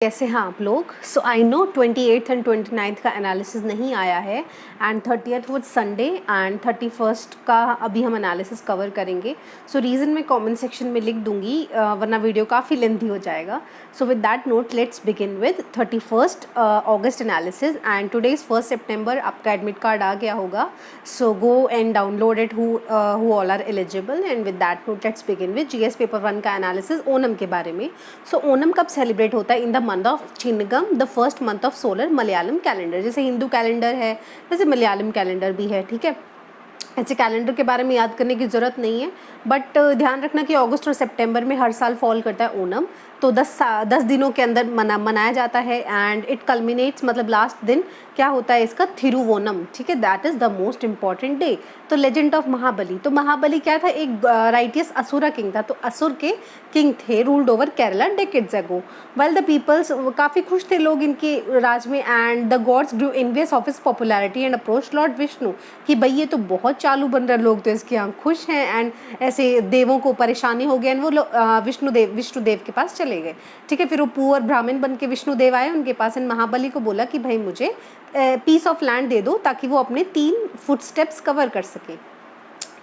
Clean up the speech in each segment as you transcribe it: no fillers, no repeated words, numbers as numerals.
कैसे हैं आप लोग। सो I know 28th and 29th का एनालिसिस नहीं आया है and 30th was Sunday and 31st का अभी हम एनालिसिस कवर करेंगे। सो रीज़न मैं कमेंट सेक्शन में लिख दूंगी वरना वीडियो काफ़ी लेंथी हो जाएगा। So with that note let's begin with 31st August analysis and today is 1 September. आपका एडमिट कार्ड आ गया होगा, so go and download it who all are eligible. And with that note let's begin with GS paper 1 का analysis Onam के बारे में। सो ओनम कब celebrate होता है? In the month of Chingam, the first month of solar Malayalam calendar. जैसे हिंदू कैलेंडर है वैसे मलयालम कैलेंडर भी है, ठीक है। ऐसे कैलेंडर के बारे में याद करने की ज़रूरत नहीं है, बट ध्यान रखना कि अगस्त और सितंबर में हर साल फॉल करता है ओनम। तो 10 दिनों के अंदर मनाया जाता है एंड इट कल्मिनेट्स, मतलब लास्ट दिन क्या होता है इसका? थिरुवोनम, ठीक है। That is the most important day. तो लेजेंड ऑफ महाबली, तो महाबली क्या था? एक राइटियस असुरा किंग था। तो असुर के किंग थे, ruled over Kerala decades ago. Well the peoples, काफ़ी खुश थे लोग इनके राज में and the gods grew envious of his popularity and approach Lord Vishnu कि भाई ये तो बहुत चालू बन रहे लोग, तो इसके यहाँ खुश हैं एंड ऐसे देवों को परेशानी हो गई एंड वो लोग विष्णुदेव के पास चले गए, ठीक है। फिर वो पुअर ब्राह्मण बन के विष्णुदेव आए उनके पास एंड महाबली को बोला कि भाई मुझे पीस ऑफ लैंड दे दो ताकि वो अपने 3 फुटस्टेप्स कवर कर सके,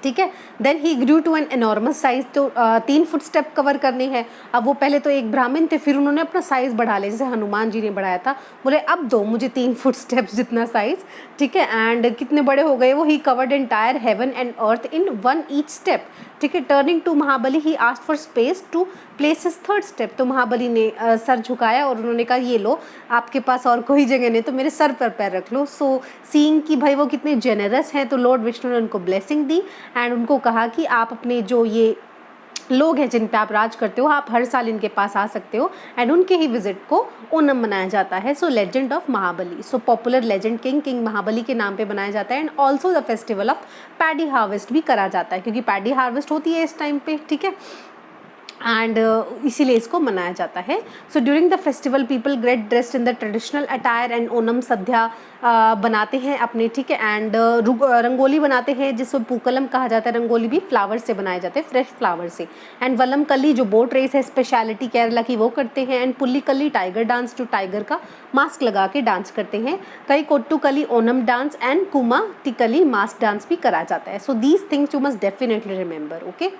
ठीक है। Then he grew to an enormous size. तो 3 फुट स्टेप कवर करने हैं। अब वो पहले तो एक ब्राह्मण थे, फिर उन्होंने अपना साइज बढ़ा लिया, जैसे हनुमान जी ने बढ़ाया था। बोले अब दो मुझे 3 फुट स्टेप्स जितना साइज, ठीक है। एंड कितने बड़े हो गए वो? He covered entire heaven and earth in 1 each step, ठीक है। Turning to Mahabali he asked for space to place his 3rd step. तो महाबली ने सर झुकाया और उन्होंने कहा ये लो, आपके पास और कोई जगह नहीं तो मेरे सर पर पैर रख लो। सो सीइंग कि भाई वो कितने जेनरस हैं, तो लॉर्ड विष्णु ने उनको ब्लेसिंग दी एंड उनको कहा कि आप अपने जो ये लोग हैं जिन पे आप राज करते हो, आप हर साल इनके पास आ सकते हो एंड उनके ही विजिट को ओनम मनाया जाता है। So legend of Mahabali, so popular legend king Mahabali के नाम पे बनाया जाता है and also the festival of paddy harvest भी करा जाता है क्योंकि पैडी हार्वेस्ट होती है इस टाइम पे, ठीक है। एंड इसीलिए इसको मनाया जाता है। So during the festival people get dressed in the traditional attire and Onam सद्या बनाते हैं अपने, ठीक है। एंड रंगोली बनाते हैं जिसको पूकलम कहा जाता है। रंगोली भी फ्लावर से बनाए जाते हैं, फ्रेश फ्लावर से। एंड वलम कली जो बोट रेस है स्पेशलिटी केरला की, वो करते हैं। एंड पुल्ली कली टाइगर डांस, जो टाइगर का मास्क लगा के डांस करते हैं। कई कोट्टू कली ओनम डांस एंड कुमा टिकली मास्क डांस भी करा जाता है। So these things you must definitely remember, okay.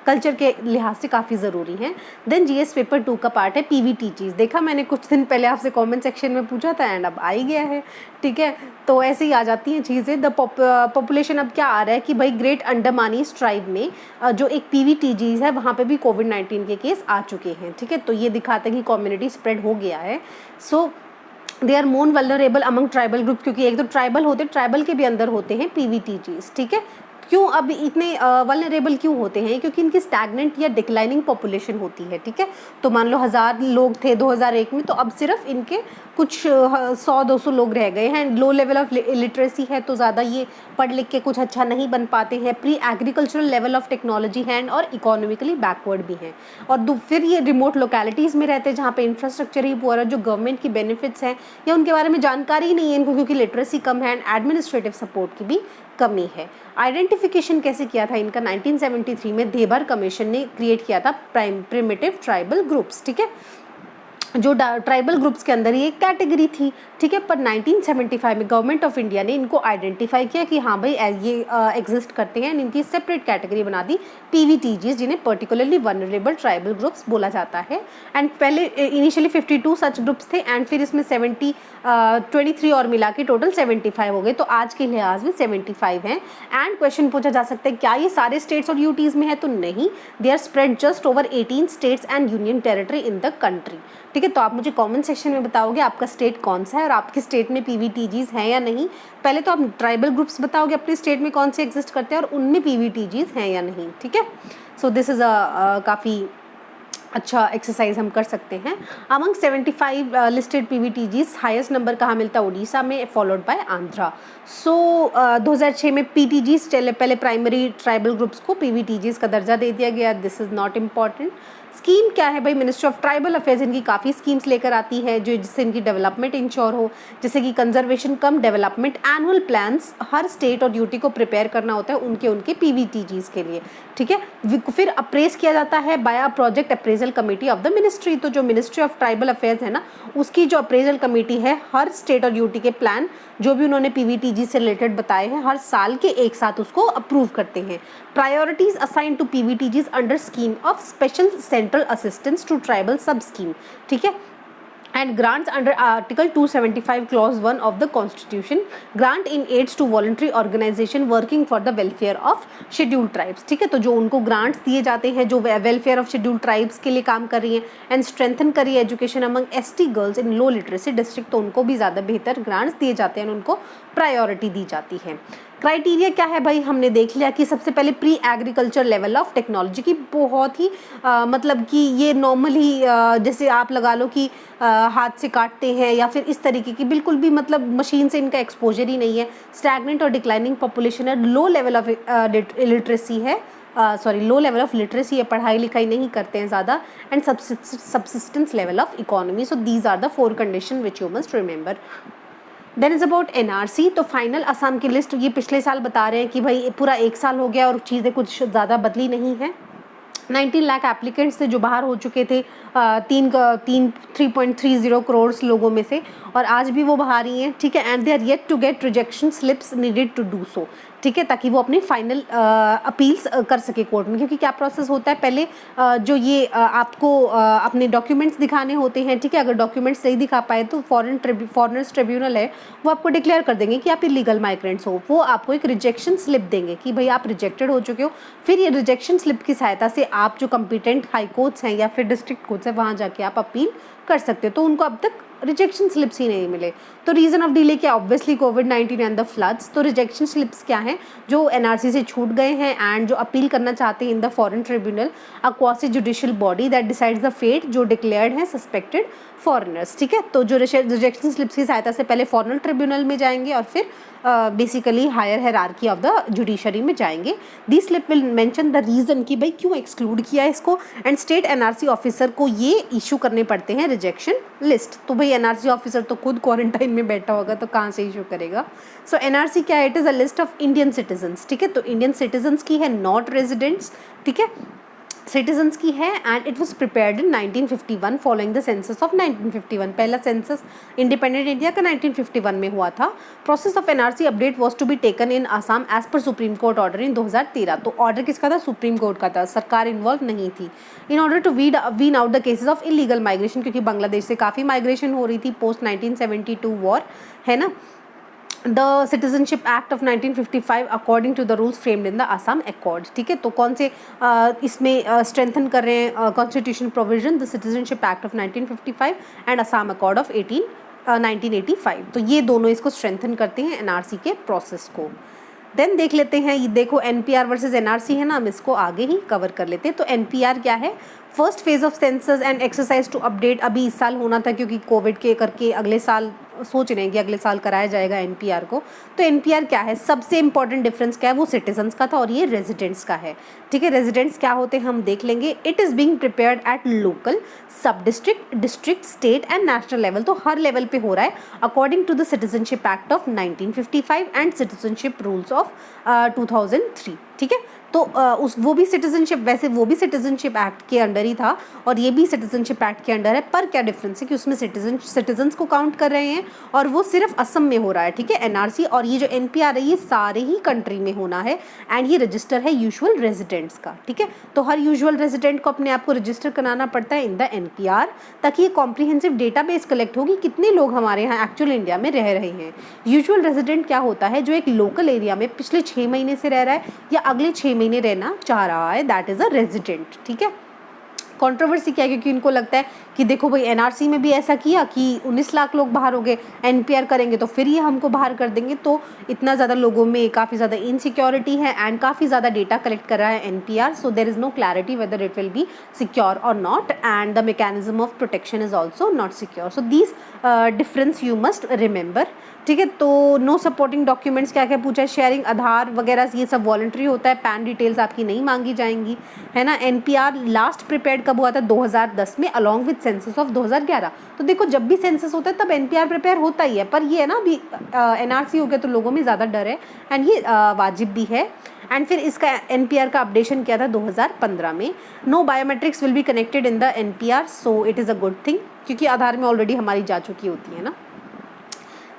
Culture के लिहाज से काफ़ी ज़रूरी हैं। देन जीएस पेपर 2 का पार्ट है पीवीटीजीज। देखा मैंने कुछ दिन पहले आपसे कमेंट सेक्शन में पूछा था एंड अब आ ही गया है, ठीक है। तो ऐसे ही आ जाती हैं चीज़ें। द पॉपुलेशन अब क्या आ रहा है कि भाई ग्रेट अंडमानीज ट्राइब में जो एक पीवीटीजीज है वहाँ पे भी कोविड-19 के केस आ चुके हैं, ठीक है। तो ये दिखाते हैं कि कम्युनिटी स्प्रेड हो गया है। So they are more vulnerable among tribal group, क्योंकि एक तो ट्राइबल होते, ट्राइबल के भी अंदर होते हैं पीवीटीजीज, ठीक है। क्यों अब इतने वल्नरेबल क्यों होते हैं? क्योंकि इनकी स्टैगनेंट या डिक्लाइनिंग पॉपुलेशन होती है, ठीक है। तो मान लो 1000 लोग थे 2001 में, तो अब सिर्फ इनके कुछ 100-200 लोग रह गए हैं। लो लेवल ऑफ लिटरेसी है तो ज़्यादा ये पढ़ लिख के कुछ अच्छा नहीं बन पाते हैं। Pre agricultural level of technology है और इकोनॉमिकली बैकवर्ड भी हैं। और फिर ये रिमोट लोकेलिटीज़ में रहते हैं जहाँ पे इंफ्रास्ट्रक्चर ही पूरा, जो गवर्नमेंट की बेनिफिट्स हैं या उनके बारे में जानकारी ही नहीं है इनको, क्योंकि लिटरेसी कम है एंड एडमिनिस्ट्रेटिव सपोर्ट की भी कमी है। आइडेंटिफिकेशन कैसे किया था इनका? 1973 में देबर कमीशन ने क्रिएट किया था प्रिमिटिव ट्राइबल ग्रुप्स, ठीक है। जो ट्राइबल ग्रुप्स के अंदर ये एक कैटेगरी थी, ठीक है। पर 1975 में गवर्नमेंट ऑफ इंडिया ने इनको आइडेंटिफाई किया कि हाँ भाई ये एग्जिस्ट करते हैं, इनकी सेपरेट कैटेगरी बना दी पीवीटीजीज, जिन्हें पर्टिकुलरली वनरेबल ट्राइबल ग्रुप्स बोला जाता है। एंड पहले इनिशियली 52 सच ग्रुप्स थे एंड फिर इसमें 23 और मिला के टोटल 75 हो गए। तो आज के लिहाज में 75 हैं। एंड क्वेश्चन पूछा जा सकता है क्या ये सारे स्टेट्स और यूटीज़ में है? तो नहीं, they are spread just over 18 states and union territory in the country, ठीक है। तो आप मुझे कमेंट सेक्शन में बताओगे आपका स्टेट कौन सा है और आपके स्टेट में पीवीटीजीज हैं या नहीं। पहले तो आप ट्राइबल ग्रुप्स बताओगे अपने स्टेट में कौन से एग्जिस्ट करते हैं और उनमें पीवीटीजीज हैं या नहीं, ठीक है। सो दिस इज़ काफ़ी अच्छा एक्सरसाइज हम कर सकते हैं। Among 75 listed PVTGs highest number कहाँ मिलता है? उड़ीसा में, फॉलोड बाय आंध्रा। सो 2006 में पीटीजीज पहले प्राइमरी ट्राइबल ग्रुप्स को पीवीटीजीज का दर्जा दे दिया गया। This is not important. Scheme क्या है भाई, मिनिस्ट्री ऑफ ट्राइबल अफेयर्स इनकी काफ़ी स्कीम्स लेकर आती है जो जिससे इनकी डेवलपमेंट इंश्योर हो, जैसे कि कंजर्वेशन कम डेवलपमेंट एनुअल प्लान्स हर स्टेट और यूटी को प्रिपेयर करना होता है उनके पीवीटीजीज के लिए, ठीक है। फिर अप्रेज किया जाता है by a project appraisal committee of the ministry. तो जो मिनिस्ट्री ऑफ ट्राइबल अफेयर्स है ना, उसकी जो अप्रेजल कमेटी है हर स्टेट और यूटी के प्लान जो भी उन्होंने पीवीटीजी से रिलेटेड बताए हैं हर साल के एक साथ उसको अप्रूव करते हैं। Priorities assign to PVTGs under scheme of special central assistance to tribal sub scheme, ठीक है। and grants under Article 275 Clause 1 of the Constitution, grant in aids to voluntary organization working for the welfare of scheduled tribes, ठीक है। तो जो उनको grants दिए जाते हैं जो वेलफेयर ऑफ शेड्यूल्ड ट्राइब्स के लिए काम कर रही हैं एंड स्ट्रेंथन कर रही है education among ST girls in low literacy district, तो उनको भी ज़्यादा बेहतर ग्रांट्स दिए जाते हैं, उनको प्रायोरिटी दी जाती है। क्राइटेरिया क्या है भाई, हमने देख लिया कि सबसे पहले pre agriculture level of technology की बहुत ही मतलब कि ये नॉर्मली जैसे आप लगा लो कि हाथ से काटते हैं या फिर इस तरीके की, बिल्कुल भी मतलब मशीन से इनका एक्सपोजर ही नहीं है। स्टैगनेंट और डिक्लाइनिंग पॉपुलेशन है, लो लेवल ऑफ लिटरेसी है, लो लेवल ऑफ लिटरेसी है, पढ़ाई लिखाई नहीं करते हैं ज़्यादा, and subsistence level of economy. So these are the 4 condition which you must remember. Then is about NRC. तो फाइनल असम की लिस्ट ये पिछले साल बता रहे हैं कि भाई पूरा 1 साल हो गया और चीज़ें कुछ ज़्यादा बदली नहीं है। 19 लाख एप्लीकेंट्स थे जो बाहर हो चुके थे 3.30 करोड़ लोगों में से, और आज भी वो बाहर ही हैं, ठीक है। And they are yet to get rejection slips needed to do so, ठीक है, ताकि वो अपनी फाइनल अपील्स कर सके कोर्ट में। क्योंकि क्या प्रोसेस होता है, पहले जो ये आपको अपने डॉक्यूमेंट्स दिखाने होते हैं, ठीक है। अगर डॉक्यूमेंट्स नहीं दिखा पाए तो फॉरेनर्स ट्रिब्यूनल है वो आपको डिक्लेयर कर देंगे कि आप इलीगल माइग्रेंट्स हो, वो आपको एक रिजेक्शन स्लिप देंगे कि भाई आप रिजेक्टेड हो चुके हो। फिर ये रिजेक्शन स्लिप की सहायता से आप जो कंपिटेंट हाई कोर्ट्स हैं या फिर डिस्ट्रिक्ट कोर्ट्स हैं वहाँ जाके आप अपील कर सकते हो। तो उनको अब तक रिजेक्शन स्लिप्स ही नहीं मिले। तो रीज़न ऑफ डिले क्या, obviously covid and the floods. तो रिजेक्शन स्लिप्स क्या हैं, जो एनआरसी से छूट गए हैं एंड जो अपील करना चाहते हैं in the foreign tribunal, a quasi judicial body that decides the fate, जो डिक्लेयर्ड हैं सस्पेक्टेड फॉरेनर्स, ठीक है। तो जो रिजेक्शन स्लिप्स की सहायता से पहले फॉरेन ट्रिब्यूनल में जाएंगे और फिर basically higher hierarchy of the judiciary में जाएंगे। The slip will mention the reason कि भाई क्यों एक्सक्लूड किया है इसको, एंड स्टेट एनआरसी ऑफिसर को ये इशू करने पड़ते हैं रिजेक्शन लिस्ट। तो भाई एनआरसी ऑफिसर तो खुद क्वारंटाइन में बैठा होगा तो कहाँ से इशू करेगा। सो एनआरसी क्या है, it is a list of Indian citizens, ठीक है। तो इंडियन सिटीजन्स की है, नॉट रेजिडेंट्स, ठीक है, सिटीजन्स की है। And it was prepared in 1951 following the census of 1951। पहला सेंसस इंडिपेंडेंट इंडिया का 1951 में हुआ था। Process of NRC update was to be taken in Assam as per Supreme Court order in 2013। तो ऑर्डर किसका था, सुप्रीम कोर्ट का था, सरकार इन्वॉल्व नहीं थी। In order to weed out the cases of illegal migration, क्योंकि बांग्लादेश से काफ़ी माइग्रेशन हो रही थी पोस्ट 1972 वॉर, है ना। The citizenship act of 1955 according to the rules framed in the Assam accord, ठीक है। तो कौन से इसमें स्ट्रेंथन कर रहे हैं constitution provision, the citizenship act of 1955 and Assam accord of 1985। तो ये दोनों इसको स्ट्रेंथन करते हैं एनआरसी के प्रोसेस को। देन देख लेते हैं, ये देखो एनपीआर वर्सेस एनआरसी है ना, हम इसको आगे ही कवर कर लेते हैं। तो एनपीआर क्या है, first phase of census and exercise to update. अभी इस साल होना था क्योंकि कोविड के करके अगले साल सोच रहे हैं कि अगले साल कराया जाएगा एनपीआर को। तो एनपीआर क्या है, सबसे इंपॉर्टेंट डिफरेंस क्या है, वो सिटीजन्स का था और ये रेजिडेंट्स का है, ठीक है। रेजिडेंट्स क्या होते हैं हम देख लेंगे। It is being prepared at local, sub district, district, state and national level. तो हर लेवल पे हो रहा है according to the citizenship act of 1955 and citizenship rules of 2003, ठीक है। तो वो भी सिटीजनशिप, वैसे वो भी सिटीजनशिप एक्ट के अंडर ही था और ये भी सिटीजनशिप एक्ट के अंडर है, पर क्या डिफरेंस है कि उसमें सिटीजन्स को काउंट कर रहे हैं और वो सिर्फ असम में हो रहा है, ठीक है, एनआरसी। और ये जो एनपीआर है ये सारे ही कंट्री में होना है एंड ये रजिस्टर है यूजुअल रेजिडेंट्स का, ठीक है। तो हर यूजुअल रेजिडेंट को अपने आप को रजिस्टर कराना पड़ता है इन द एनपीआर, ताकि ये कॉम्प्रिहेंसिव डेटाबेस कलेक्ट होगी कितने लोग हमारे यहाँ एक्चुअल इंडिया में रह रहे हैं। यूजुअल रेजिडेंट क्या होता है, जो एक लोकल एरिया में पिछले 6 महीने से रह रहा है या अगले 6 महीने रहना चाह रहा है, दैट इज़ अ रेजिडेंट, ठीक है। कंट्रोवर्सी क्या है, क्योंकि इनको लगता है कि देखो भाई एनआरसी में भी ऐसा किया कि 19 लाख लोग बाहर हो गए, एनपीआर करेंगे तो फिर ये हमको बाहर कर देंगे। तो इतना ज़्यादा लोगों में काफ़ी ज़्यादा इनसिक्योरिटी है एंड काफ़ी ज़्यादा डेटा कलेक्ट कर रहा है NPR, so there is no clarity whether it will be secure और not, and the mechanism of protection is also not secure. So these difference you must remember, ठीक है। तो नो सपोर्टिंग डॉक्यूमेंट्स क्या क्या पूछा है, शेयरिंग आधार वगैरह ये सब वॉलंटरी होता है, पैन डिटेल्स आपकी नहीं मांगी जाएंगी, है ना। एनपीआर लास्ट प्रिपेयर्ड कब हुआ था, 2010 में अलॉन्ग विद सेंसस ऑफ 2011। तो देखो जब भी सेंसस होता है तब एनपीआर प्रिपेयर होता ही है, पर ये है ना अभी एनआरसी हो गया तो लोगों में ज़्यादा डर है एंड ये वाजिब भी है। एंड फिर इसका एनपीआर का अपडेशन किया था 2015 में। No biometrics will be connected in the NPR, so it is a good thing, क्योंकि आधार में ऑलरेडी हमारी जा चुकी होती है ना।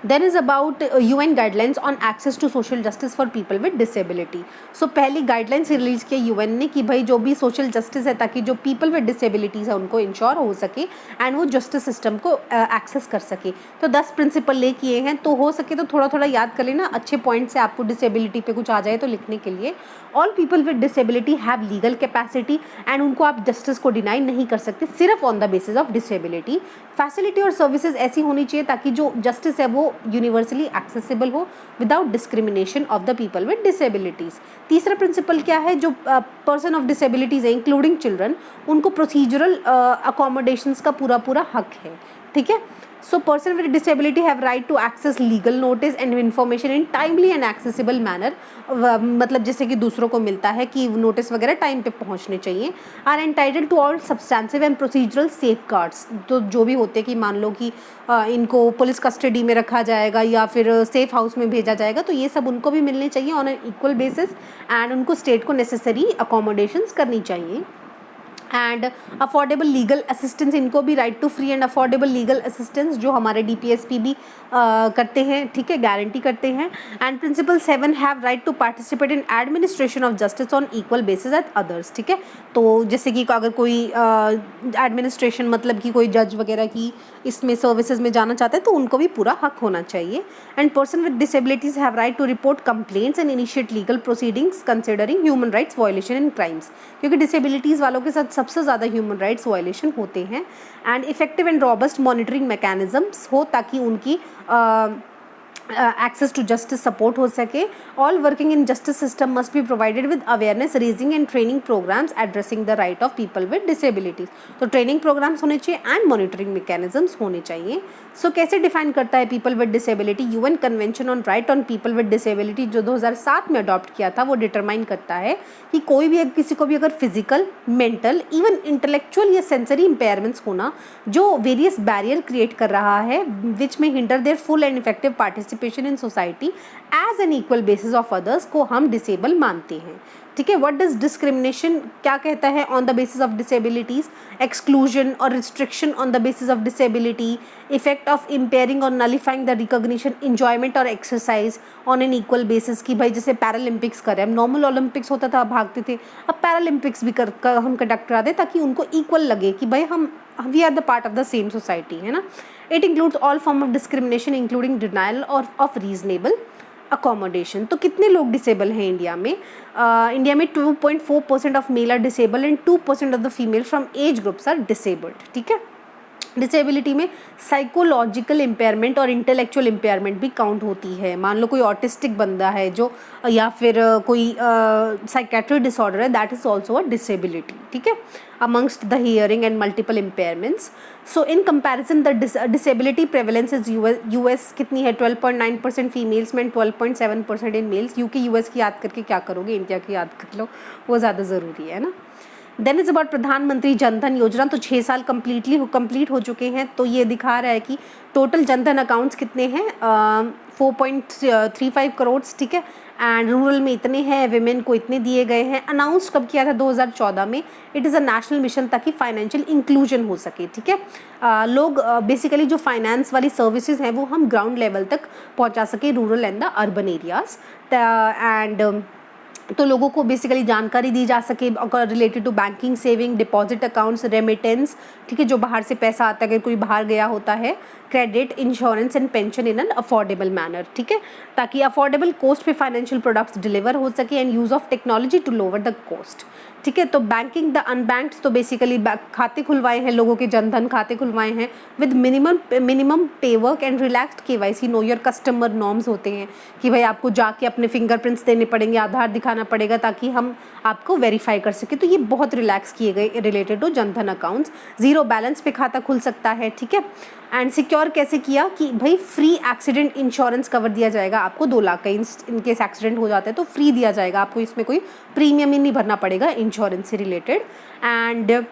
Then is about UN guidelines on access to social justice for people with disability. So पहली guidelines रिलीज किया UN ने कि भाई जो भी social justice है ताकि जो people with disabilities है उनको इंश्योर हो सके एंड वो justice system को एक्सेस कर सके। तो 10 प्रिंसिपल ले किए हैं, तो हो सके तो थोड़ा थोड़ा याद कर लेना, अच्छे पॉइंट से आपको डिसेबिलिटी पे कुछ आ जाए तो लिखने के लिए। All people with disability have legal capacity and उनको आप जस्टिस को डिनाई नहीं कर सकते सिर्फ on the basis of disability. Facility और सर्विसेज ऐसी होनी चाहिए ताकि जो जस्टिस है वो यूनिवर्सली एक्सेसिबल हो without discrimination of the people with disabilities. तीसरा प्रिंसिपल क्या है, जो पर्सन ऑफ डिसेबिलिटीज़ है इंक्लूडिंग चिल्ड्रन, उनको प्रोसीजरल अकोमोडेशंस का पूरा हक है, ठीक है। So person with disability have right to access legal notice and information in timely and accessible manner, मतलब जैसे कि दूसरों को मिलता है कि नोटिस वगैरह टाइम पे पहुंचने चाहिए। are entitled to all substantive and procedural safeguards, तो जो भी होते हैं कि मान लो कि इनको पुलिस कस्टडी में रखा जाएगा या फिर सेफ हाउस में भेजा जाएगा, तो ये सब उनको भी मिलने चाहिए on an equal basis and उनको स्टेट को नेसेसरी अकोमोडेशंस करनी चाहिए। एंड अफोर्डेबल लीगल असिस्टेंस, इनको भी right to free and affordable legal assistance जो हमारे डीपीएसपी भी करते हैं, ठीक है, गारंटी करते हैं। And principle 7 have right to participate in administration of justice on equal basis at others, ठीक है। तो जैसे कि अगर कोई एडमिनिस्ट्रेशन मतलब कि कोई जज वगैरह की इसमें सर्विसेज में जाना चाहता है तो उनको भी पूरा हक होना चाहिए। And person with disabilities have right to report complaints and initiate legal proceedings considering human rights violation and crimes, क्योंकि डिसेबिलिटीज़ वालों के साथ सबसे ज़्यादा ह्यूमन राइट्स वायलेशन होते हैं। And effective and robust monitoring mechanisms हो ताकि उनकी access to justice support हो सके। all working in justice system must be provided with awareness raising and training programs addressing the right of people with disabilities, तो training programs होने चाहिए and monitoring mechanisms होने चाहिए। so कैसे define करता है people with disability, UN convention on right on people with disability जो 2007 में अडॉप्ट किया था वो डिटरमाइन करता है कि कोई भी किसी को भी अगर फिजिकल, मेंटल, इवन इंटेलेक्चुअल या सेंसरी इम्पेयरमेंट्स होना जो वेरियस बैरियर क्रिएट कर रहा है विच में hinder their full and effective participation in society as an equal basis of others को हम डिसेबल मानते हैं, ठीक है। व्हाट डज डिस्क्रिमिनेशन क्या कहता है on the basis of disabilities, exclusion और restriction on the basis of disability, effect of impairing और नलिफाइंग द रिकॉग्निशन, इंजॉयमेंट और exercise on an equal basis की भाई जैसे पैरालंपिक्स करें, अब नॉर्मल ओलंपिक्स होता था भागते थे, अब पैरालंपिक्स भी कर हम कंडक्ट करा दें ताकि उनको इक्वल लगे कि भाई हम we are the part of the same society, है ना। It includes all form of discrimination including denial और ऑफ रीजनेबल अकोमोडेशन। तो कितने लोग डिसेबल हैं इंडिया में? इंडिया में 2.4% of male are disable and 2% of the female from age groups are disabled, ठीक है। डिसेबिलिटी में साइकोलॉजिकल इम्पेयरमेंट और इंटेलेक्चुअल इम्पेयरमेंट भी काउंट होती है। मान लो कोई ऑटिस्टिक बंदा है जो या फिर कोई साइकेट्रिक डिसऑर्डर है, that is also a disability, ठीक है, amongst the hearing and multiple impairments. So in comparison the disability prevalence is US कितनी है 12.9% फीमेल्स में 12.7% इन मेल्स। यूके यूएस की याद करके क्या करोगे, इंडिया की याद कर लो, वो ज़्यादा ज़रूरी है ना। देन इज़ अबाउट प्रधानमंत्री जनधन योजना, तो 6 साल कंप्लीट हो चुके हैं, तो ये दिखा रहा है कि टोटल जनधन अकाउंट्स कितने हैं 4.35 करोड़, ठीक है। एंड रूरल में इतने हैं, विमेन को इतने दिए गए हैं। अनाउंस कब किया था 2014 में। It is a national mission ताकि फाइनेंशियल इंक्लूजन हो सके, ठीक है। लोग बेसिकली जो फाइनेंस वाली सर्विसेज हैं वो हम ग्राउंड लेवल तक पहुंचा सके, rural and the urban areas, and तो लोगों को बेसिकली जानकारी दी जा सके related to banking, saving, deposit accounts, remittance, ठीक है, जो बाहर से पैसा आता है अगर कोई बाहर गया होता है, credit, insurance and pension in an affordable manner, ठीक है, ताकि अफोर्डेबल कॉस्ट पे फाइनेंशियल प्रोडक्ट्स डिलीवर हो सके and use of technology to lower the cost, ठीक है। तो बैंकिंग द अनबैंक्ड, तो बेसिकली खाते खुलवाए हैं लोगों के, जनधन खाते खुलवाए हैं with minimum paperwork and relaxed KYC, know your customer norms होते हैं कि भाई आपको जाके अपने फिंगरप्रिंट्स देने पड़ेंगे, आधार दिखाना पड़ेगा ताकि हम आपको वेरीफाई कर सके। तो ये बहुत रिलैक्स किए गए related to Jan Dhan accounts. Zero balance पे खाता खुल सकता है, ठीक है। एंड सिक्योर कैसे किया कि भाई फ्री एक्सीडेंट इंश्योरेंस कवर दिया जाएगा आपको 2 लाख का, इनकेस एक्सीडेंट हो जाता है तो फ्री दिया जाएगा आपको, इसमें कोई प्रीमियम ही नहीं भरना पड़ेगा इंश्योरेंस से related. And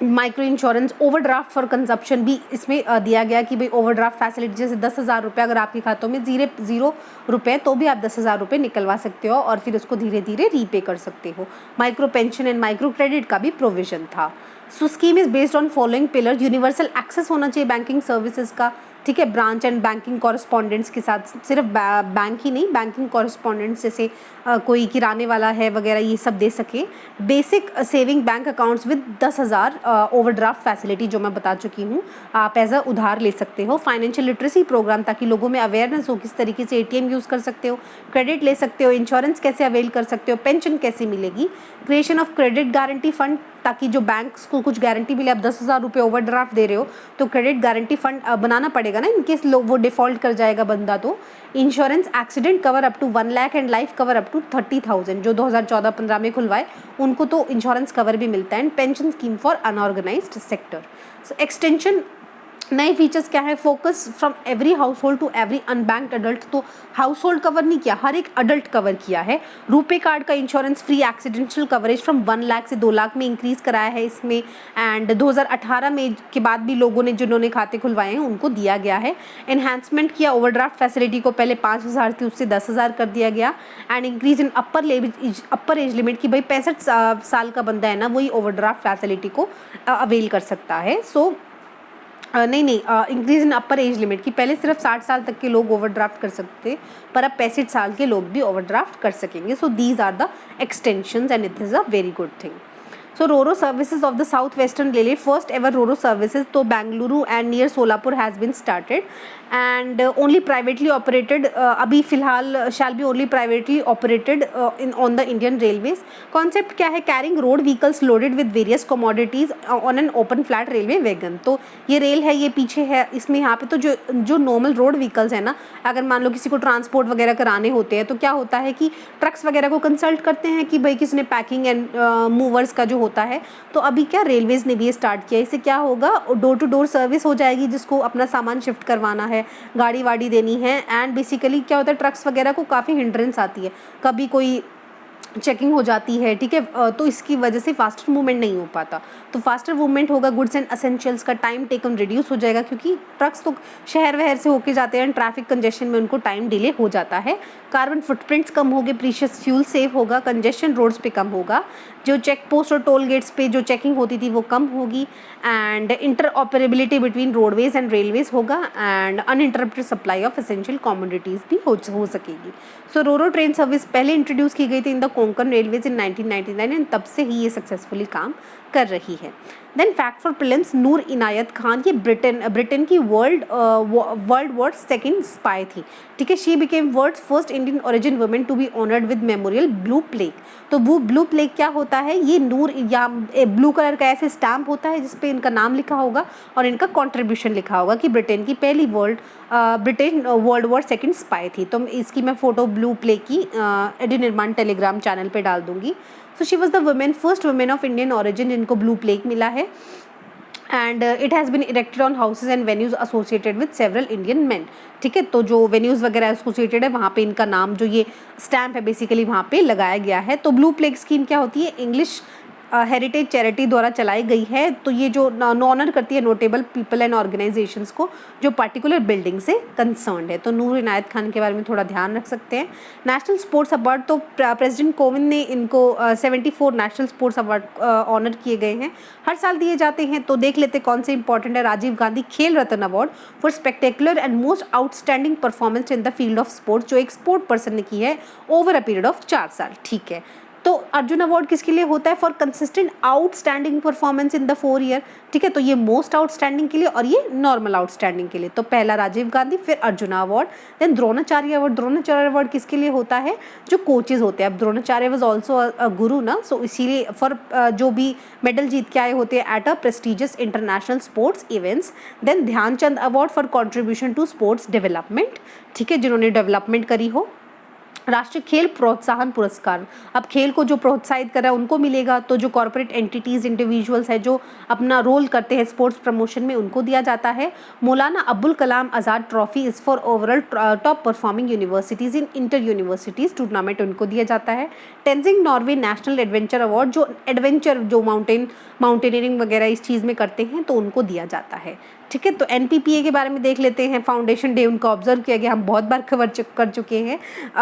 micro insurance, overdraft for consumption भी इसमें दिया गया कि भाई ओवरड्राफ्ट फैसिलिटी, जैसे 10,000 रुपये अगर आपके खातों में जीरो रुपये तो भी आप 10,000 रुपये निकलवा सकते हो और फिर उसको धीरे धीरे रीपे कर सकते हो। Micro pension and micro credit का भी प्रोविजन था। So scheme is based on following pillar, universal access होना चाहिए बैंकिंग सर्विसेज का, ठीक है। ब्रांच एंड बैंकिंग कॉरेस्पॉन्डेंट्स के साथ, सिर्फ बैंक ही नहीं, बैंकिंग कॉरेस्पॉन्डेंट्स जैसे कोई किराने वाला है वगैरह ये सब दे सके। Basic saving bank accounts with 10,000 overdraft facility जो मैं बता चुकी हूँ, आप एज अ उधार ले सकते हो। फाइनेंशियल लिटरेसी प्रोग्राम ताकि लोगों में अवेयरनेस हो किस तरीके से ATM यूज़ कर सकते हो, क्रेडिट ले सकते हो, इंश्योरेंस कैसे अवेल कर सकते हो, पेंशन कैसे मिलेगी। Creation of credit guarantee fund ताकि जो बैंक्स को कुछ गारंटी मिले, आप 10,000 रुपये ओवरड्राफ्ट दे रहे हो तो क्रेडिट गारंटी फंड बनाना पड़ेगा ना, इनकेस लोग वो डिफॉल्ट कर जाएगा बंदा तो। Insurance accident cover up to 1 lakh and life cover up to 30,000, जो 2014-15 में खुलवाए उनको तो इंश्योरेंस कवर भी मिलता है। And pension scheme for unorganised sector. So extension, नए फीचर्स क्या है, focus from every household to every unbanked adult, तो हाउस होल्ड कवर नहीं किया, हर एक अडल्ट कवर किया है। रुपे कार्ड का insurance free accidental coverage from 1 lakh से 2 लाख में इंक्रीज कराया है इसमें। एंड 2018 में के बाद भी लोगों ने जिन्होंने खाते खुलवाए हैं उनको दिया गया है। एनहांसमेंट किया, ओवरड्राफ्ट फैसिलिटी को पहले 5,000 थी उससे 10,000 कर दिया गया। And increase in upper age limit की भाई 65 साल का बंदा है ना वही ओवरड्राफ्ट फैसिलिटी को अवेल कर सकता है। So increase in upper age limit की पहले सिर्फ 60 साल तक के लोग ओवरड्राफ्ट कर सकते, पर अब 65 साल के लोग भी ओवरड्राफ्ट कर सकेंगे। So these are the extensions and it is a very good thing. So Roro services of the South Western Railway, first ever Roro services to Bangalore and near Solapur has been started and only privately operated, अभी फिलहाल shall be only privately operated on the Indian Railways. Concept क्या है, carrying road vehicles loaded with various commodities on an open flat railway wagon. तो ये rail है, ये पीछे है, इसमें यहाँ पे तो जो नॉर्मल रोड व्हीकल्स है ना, अगर मान लो किसी को ट्रांसपोर्ट वगैरह कराने होते हैं तो क्या होता है कि ट्रक्स वगैरह को कंसल्ट करते हैं कि भाई किसने पैकिंग एंड मूवर्स का जो होता है। तो अभी क्या रेलवेज ने भी स्टार्ट किया, इससे क्या होगा, डोर टू डोर सर्विस हो जाएगी, जिसको अपना सामान शिफ्ट करवाना है, गाड़ी वाड़ी देनी है। एंड बेसिकली क्या होता है, ट्रक्स वगैरह को काफ़ी हिंड्रेंस आती है, कभी कोई चेकिंग हो जाती है, ठीक है, तो इसकी वजह से फास्टर मूवमेंट नहीं हो पाता। तो फास्टर मूवमेंट होगा, गुड्स एंड असेंशियल्स का टाइम टेकन रिड्यूस हो जाएगा, क्योंकि ट्रक्स तो शहर वहर से होके जाते हैं, ट्रैफिक कंजेशन में उनको टाइम डिले हो जाता है। कार्बन फुटप्रिंट्स कम होंगे, प्रीशियस फ्यूल सेव होगा, कंजेशन रोड्स पे कम होगा, जो चेक पोस्ट और टोल गेट्स पे जो चेकिंग होती थी वो कम होगी। And interoperability between roadways and railways होगा। And uninterrupted supply of essential commodities भी हो सकेगी। सो रोरो ट्रेन सर्विस पहले इंट्रोड्यूस की गई थी in the Konkan railways in 1999 and तब से ही ये सक्सेसफुली काम कर रही है। देन फैक्ट फॉर प्रिलिम्स, नूर इनायत खान, ये ब्रिटेन की वर्ल्ड वॉर सेकंड स्पाई थी, ठीक है। She became world's first Indian origin women to be honoured with memorial blue plaque. तो वो ब्लू प्लेग क्या होता है, ये नूर या ब्लू कलर का ऐसे स्टैम्प होता है जिसपे इनका नाम लिखा होगा और इनका कॉन्ट्रीब्यूशन लिखा होगा कि ब्रिटेन की पहली Britain world war second spy थी। तो इसकी मैं फोटो ब्लू प्लेग की एडी निर्माण टेलीग्राम चैनल पे डाल दूंगी। So she was the first women of Indian origin जिनको ब्लू प्लेग मिला है। And it has been erected on houses and venues associated with several Indian man, ठीक है। तो जो वेन्यूज वगैरह एसोसिएटेड है वहाँ पे इनका नाम, जो ये स्टैम्प है बेसिकली वहाँ पे लगाया गया है। तो ब्लू प्लेग स्कीम क्या होती है, इंग्लिश हेरिटेज चैरिटी द्वारा चलाई गई है। तो ये जो ऑनर करती है नोटेबल पीपल एंड ऑर्गेनाइजेशंस को जो पर्टिकुलर बिल्डिंग से कंसर्न्ड है। तो नूर इनायत खान के बारे में थोड़ा ध्यान रख सकते हैं। नेशनल स्पोर्ट्स अवार्ड, तो प्रेसिडेंट कोविंद ने इनको 74 नेशनल स्पोर्ट्स अवार्ड ऑनर किए गए हैं, हर साल दिए जाते हैं। तो देख लेते कौन से इंपॉर्टेंट है। Rajiv Gandhi Khel Ratna award for spectacular and most outstanding performance in the field of sports, जो एक स्पोर्ट पर्सन ने की है ओवर अ पीरियड ऑफ 4 साल, ठीक है। तो अर्जुन अवार्ड किसके लिए होता है? For consistent outstanding performance in the 4 year, ठीक है। तो ये मोस्ट आउटस्टैंडिंग के लिए और ये नॉर्मल आउटस्टैंडिंग के लिए। तो पहला राजीव गांधी, फिर Arjuna award, then Dronacharya award. Dronacharya award किसके लिए होता है? जो कोचेज होते हैं। अब द्रोणाचार्य वाज ऑल्सो अ गुरु ना, सो इसीलिए फॉर जो भी मेडल जीत के आए होते हैं at a prestigious international sports events. Then Dhyan Chand award for contribution to sports development, ठीक है, जिन्होंने डेवलपमेंट करी हो। राष्ट्रीय खेल प्रोत्साहन पुरस्कार, अब खेल को जो प्रोत्साहित कर रहा है उनको मिलेगा। तो जो कॉर्पोरेट एंटिटीज इंडिविजुअल्स है जो अपना रोल करते हैं स्पोर्ट्स प्रमोशन में, उनको दिया जाता है। Maulana Abdul Kalam Azad trophy is for overall top performing universities in inter universities tournament, उनको दिया जाता है। Tenzing Norgay national adventure award, जो एडवेंचर जो माउंटेनियरिंग वगैरह इस चीज़ में करते हैं तो उनको दिया जाता है, ठीक है। तो एनपीपीए के बारे में देख लेते हैं। फाउंडेशन डे उनका ऑब्जर्व किया गया, हम बहुत बार कवर कर चुके हैं।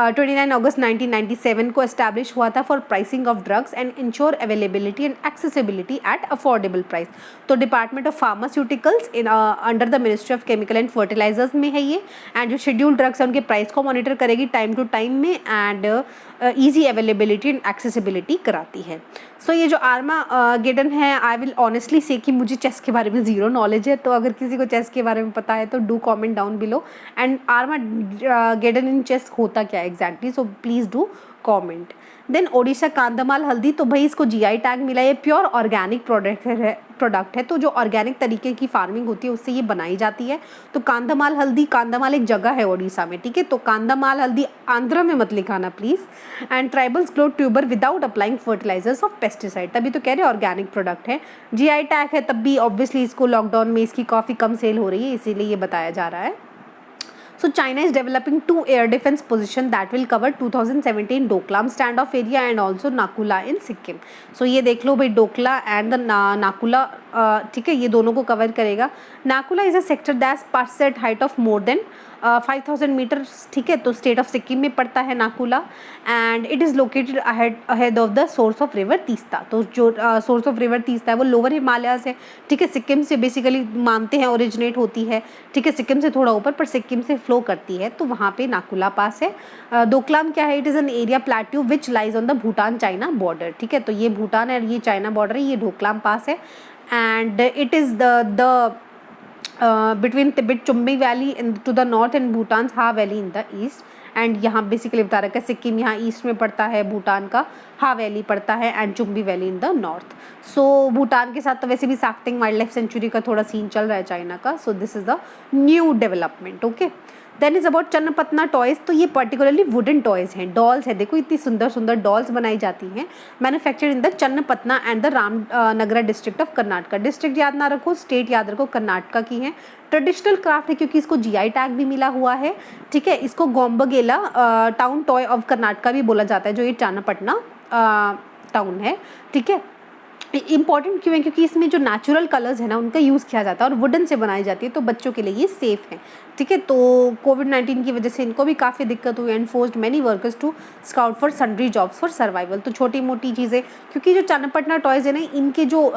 29 अगस्त 1997 को एस्टैब्लिश हुआ था for pricing of drugs and ensure availability and accessibility at affordable price. तो department of pharmaceuticals in under the ministry of chemical and fertilisers में है ये। एंड जो शेड्यूल्ड ड्रग्स है उनके प्राइस को मॉनिटर करेगी टाइम टू टाइम में, and easy availability and accessibility कराती है। सो ये जो आर्मागेडन है, आई विल ऑनेस्टली से कि मुझे चेस के बारे में ज़ीरो नॉलेज है, तो अगर किसी को चेस के बारे में पता है तो do comment down below. And Armageddon in chess होता क्या है exactly, so please do comment. Then Odisha Kandhamal हल्दी, तो भाई इसको जीआई टैग मिला है, प्योर ऑर्गेनिक प्रोडक्ट है। तो जो ऑर्गेनिक तरीके की फार्मिंग होती है उससे ये बनाई जाती है। तो कांधमाल हल्दी, कांधमाल एक जगह है ओडिशा में, ठीक है। तो कांधमाल हल्दी आंध्र में मत लिखाना please. And tribals grow tuber without applying fertilisers of pesticide, तभी तो कह रहे ऑर्गेनिक प्रोडक्ट है। जीआई टैग है तब भी ऑब्वियसली इसको लॉकडाउन में इसकी काफ़ी कम सेल हो रही है, इसीलिए ये बताया जा रहा है। So China is developing 2 air defense position that will cover 2017 Doklam standoff area and also Nakula in Sikkim. So ये देख लो भाई, डोकला एंड नाकुला, ठीक है, ये दोनों को कवर करेगा। Nakula is a sector that pass at height of more than 5000 metre, ठीक है। तो स्टेट ऑफ सिक्किम में पड़ता है Nakula, and it is located ahead of the source of river Teesta. तो जो सोर्स ऑफ रिवर तीस्ता है वो लोअर हिमालयाज है, ठीक है। सिक्किम से बेसिकली मानते हैं ओरिजिनेट होती है, ठीक है, सिक्किम से थोड़ा ऊपर पर सिक्किम से फ्लो करती है, तो वहाँ पे नाकुला पास है। डोकलाम क्या है? It is an area plateau which lies on the Bhutan China border, ठीक है। तो ये भूटान है, ये चाइना बॉर्डर है, ये डोकलाम पास है। And it is the between Tibet Chumbi Valley to the north and Bhutan's Ha Valley in the east। And यहाँ बेसिकली बता रखा है सिक्किम यहाँ ईस्ट में पड़ता है, भूटान का हा वैली पड़ता है, and Chumbi valley in the north. So Bhutan के साथ तो वैसे भी साक्तिंग वाइल्ड लाइफ सेंचुरी का थोड़ा सीन चल रहा है चाइना का। So this is the new development, okay. Then is about Channapatna toys, तो ये पर्टिकुलरली वुडन टॉयज़ हैं, डॉल्स है। देखो इतनी सुंदर सुंदर डॉल्स बनाई जाती हैं, manufactured in the Channapatna and the Ramanagara district of Karnataka. District याद ना रखो, स्टेट याद रखो, कर्नाटका की है। ट्रेडिशनल क्राफ्ट है क्योंकि इसको जीआई टैग भी मिला हुआ है, ठीक है। इसको गोम्बगेला टाउन टॉय ऑफ कर्नाटका भी बोला जाता है, जो ये चन्नपटना टाउन है, ठीक है। इंपॉर्टेंट क्यों है? क्योंकि इसमें जो नेचुरल कलर्स है ना उनका यूज़ किया जाता है और वुडन से बनाई जाती है, तो बच्चों के लिए ये सेफ़ है, ठीक है। तो कोविड-19 की वजह से इनको भी काफ़ी दिक्कत हुई and forced many workers to scout for sundry jobs for survival. तो छोटी मोटी चीज़ें, क्योंकि जो चन्नपटना टॉयज़ है ना, इनके जो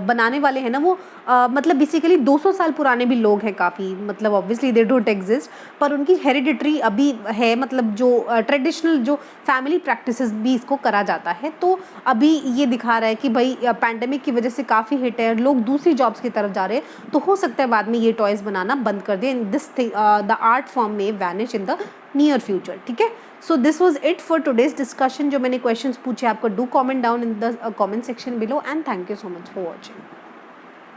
बनाने वाले हैं ना वो मतलब बेसिकली 200 साल पुराने भी लोग हैं काफ़ी, मतलब ऑब्वियसली दे डोंट एग्जिस्ट, पर उनकी हेरिडिटरी अभी है, मतलब जो ट्रेडिशनल जो फैमिली प्रैक्टिसेस भी इसको करा जाता है। तो अभी ये दिखा रहा है कि भाई पैंडेमिक की वजह से काफ़ी हिट है, लोग दूसरी जॉब्स की तरफ जा रहे हैं, तो हो सकता है बाद में ये टॉयज़ बनाना बंद कर दें, this thing the art form may vanish in the near future, ठीक है। So this was it for today's discussion. जो मैंने क्वेश्चंस पूछे आपको, do comment down in the comment section below, and thank you so much for watching.